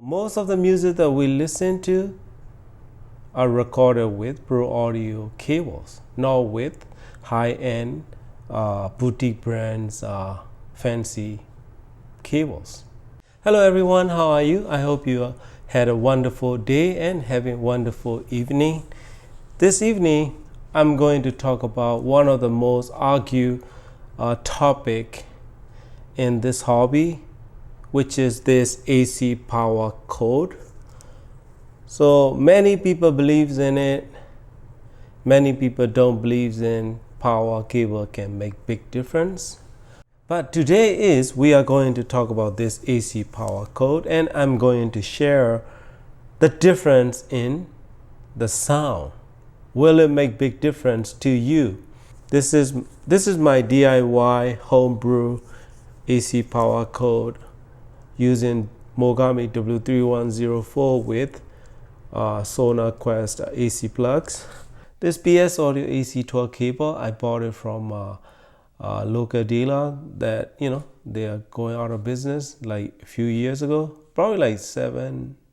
Most of the music that we listen to are recorded with Pro Audio cables, not with high-end boutique brands, fancy cables. Hello everyone, how are you? I hope you had a wonderful day and having a wonderful evening. This evening, I'm going to talk about one of the most argued topic in this hobby, which is this AC power cord. So many people believes in it. Many people don't believe in power cable can make big difference. But today we are going to talk about this AC power cord, and I'm going to share the difference in the sound. Will it make big difference to you? This is my DIY homebrew AC power cord using Mogami W3104 with Sonar Quest AC plugs. This BS Audio AC 12 cable, I bought it from a local dealer that, they are going out of business like a few years ago, probably like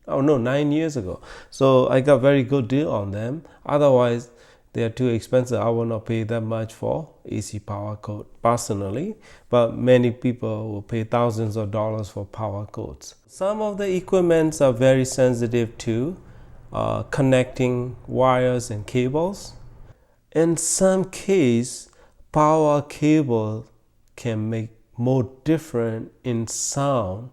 9 years ago. So I got very good deal on them. Otherwise, they are too expensive. I will not pay that much for AC power cord personally, but many people will pay thousands of dollars for power cords. Some of the equipments are very sensitive to connecting wires and cables. In some case, power cable can make more different in sound,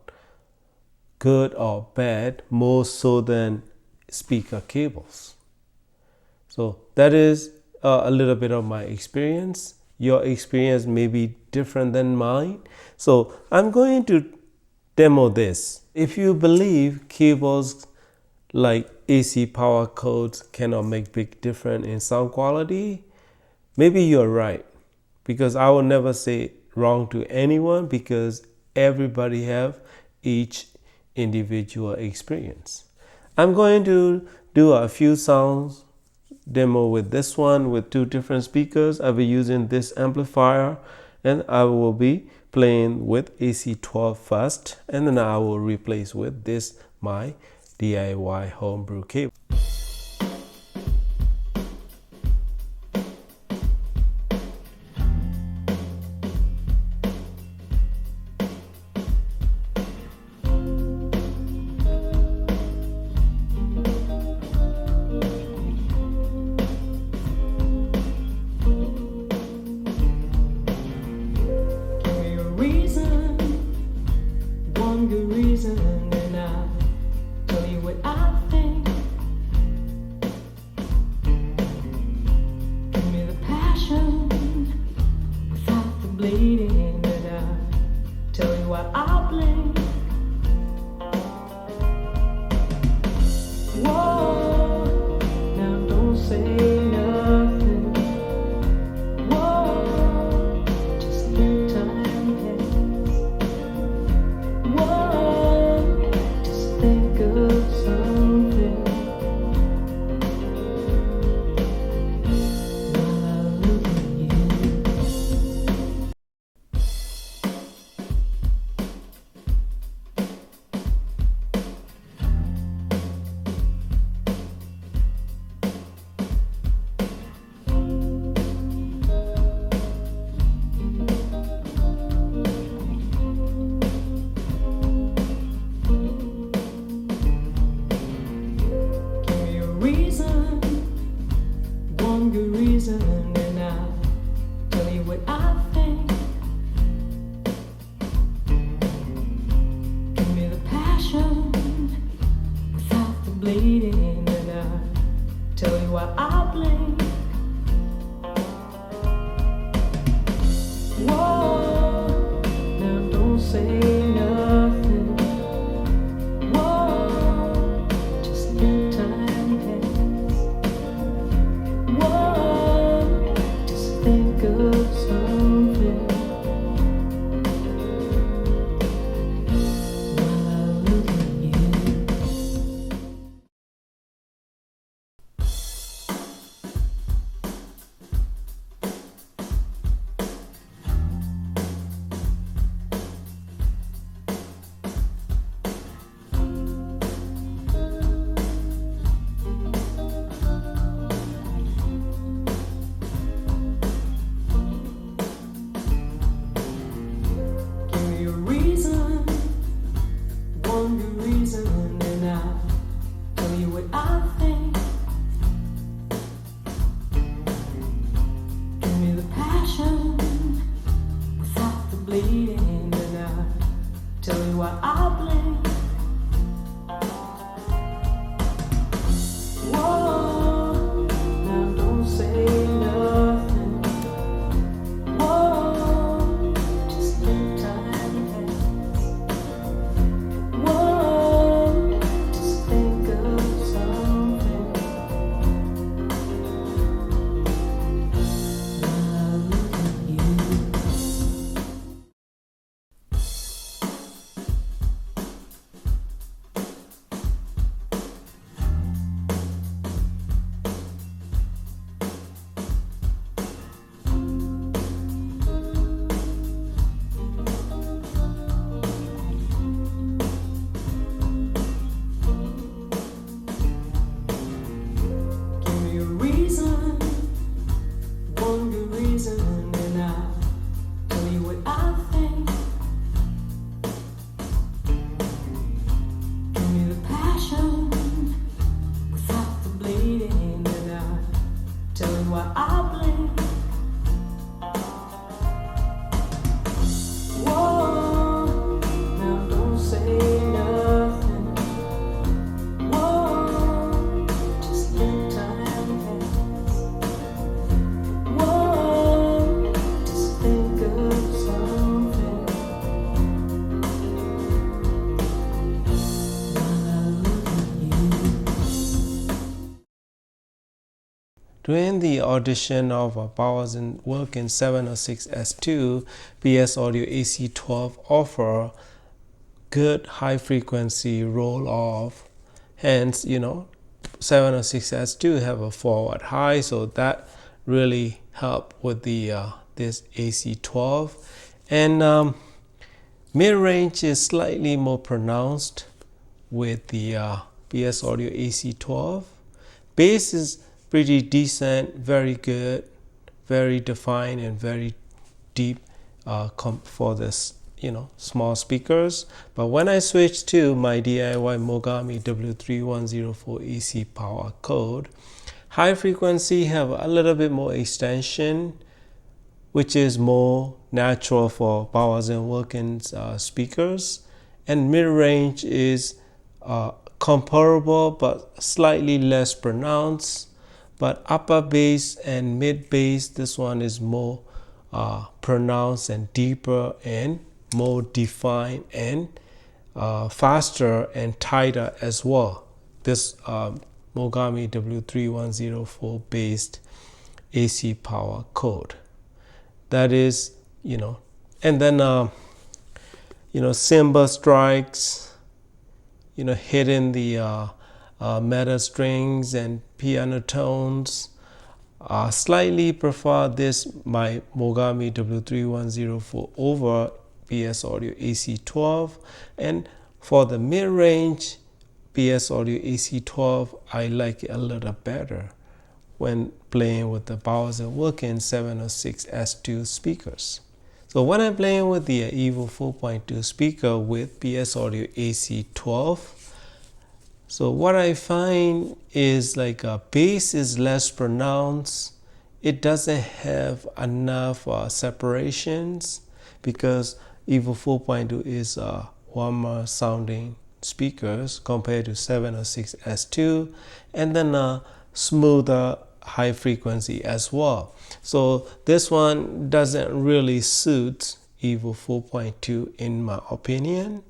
good or bad, more so than speaker cables. So that is a little bit of my experience. Your experience may be different than mine. So I'm going to demo this. If you believe cables like AC power cords cannot make big difference in sound quality, maybe you're right. Because I will never say wrong to anyone, because everybody have each individual experience. I'm going to do a few sounds demo with this one with two different speakers. I'll be using this amplifier, and I will be playing with AC 12 first, and then I will replace with this my DIY homebrew cable. reason and I'll tell you what I think. Give me the passion without the bleeding and I'll tell you why I blink. Whoa, now don't say nothing. Whoa, just let time pass. Whoa, just think of something. When I look at you. Give me a reason, one good reason, and I'll tell you what I think. Give me the passion without the bleeding, and I'll tell you why I blink. Whoa, now don't say nothing. Whoa, just let time pass. Whoa, just think of something. When I look at you. During the audition of Powers and Wilkins 706S2, PS Audio AC12 offer good high frequency roll off. Hence, 706S2 have a forward high, so that really helped with the this AC12. And mid range is slightly more pronounced with the PS Audio AC12. Bass is pretty decent, very good, very defined and very deep for this small speakers. But when I switch to my DIY Mogami W3104 AC power code, high frequency have a little bit more extension, which is more natural for Powers and Wilkins speakers, and mid-range is comparable but slightly less pronounced. But upper bass and mid bass, this one is more pronounced and deeper and more defined and faster and tighter as well. This Mogami W3104 based AC power code. That is, and then cymbal strikes, hitting the metal strings and piano tones. Slightly prefer this my Mogami W3104 over PS Audio AC12, and for the mid-range PS Audio AC12 I like it a little better when playing with the Powers and Wilkins 706S2 speakers. So when I'm playing with the Evo 4.2 speaker with PS Audio AC12, so what I find is like bass is less pronounced. It doesn't have enough separations because Evo 4.2 is warmer sounding speakers compared to 706S2, and then smoother high frequency as well. So this one doesn't really suit Evo 4.2 in my opinion.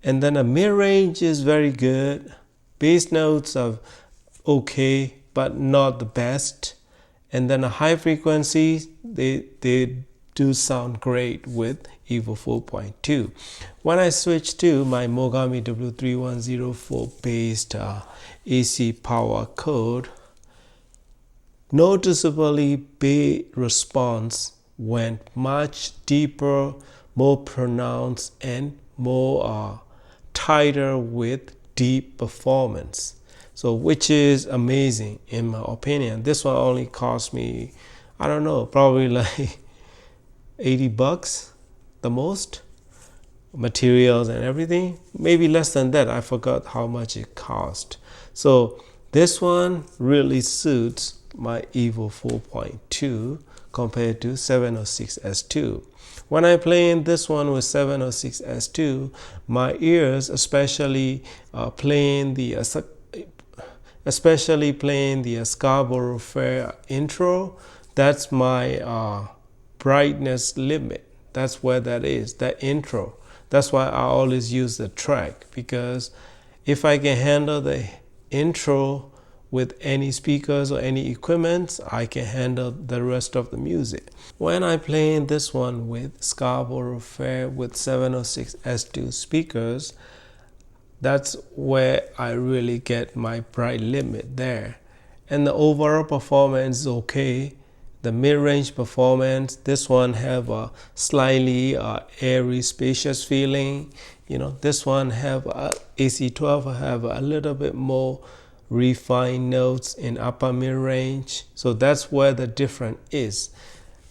And then a mid-range is very good. Bass notes are okay, but not the best. And then a high frequency, they do sound great with Evo 4.2. When I switch to my Mogami W3104 based AC power code, noticeably bass response went much deeper, more pronounced, and more tighter with deep performance. So which is amazing in my opinion. This one only cost me, I don't know, probably like $80 the most. materials and everything, maybe less than that. I forgot how much it cost. So this one really suits my Evo 4.2 compared to 706S2. When I play in this one with 706S2, my ears, especially playing the Scarborough Fair intro, that's my brightness limit. That's where that is, that intro. That's why I always use the track, because if I can handle the intro with any speakers or any equipment, I can handle the rest of the music. When I play in this one with Scarborough Fair with 706S2 speakers, that's where I really get my bright limit there. And the overall performance is okay. The mid-range performance, this one have a slightly airy, spacious feeling. You know, this one have AC12 have a little bit more refined notes in upper mid-range. So that's where the difference is.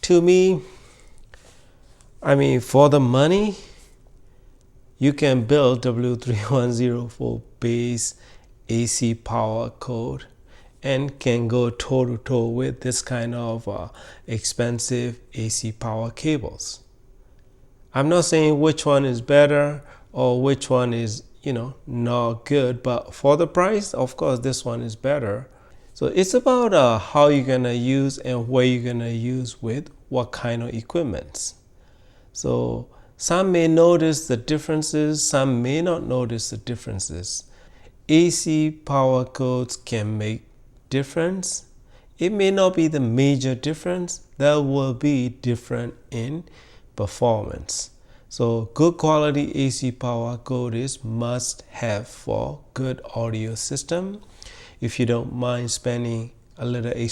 To me, I mean, for the money, you can build W3104 bass AC power code and can go toe-to-toe with this kind of expensive AC power cables. I'm not saying which one is better or which one is, you know, not good, but for the price, of course, this one is better. So it's about how you're gonna use and where you're gonna use with what kind of equipment. So some may notice the differences, some may not notice the differences. AC power codes can make difference. It may not be the major difference. There will be different in performance. So good quality AC power code is must have for good audio system. If you don't mind spending a little extra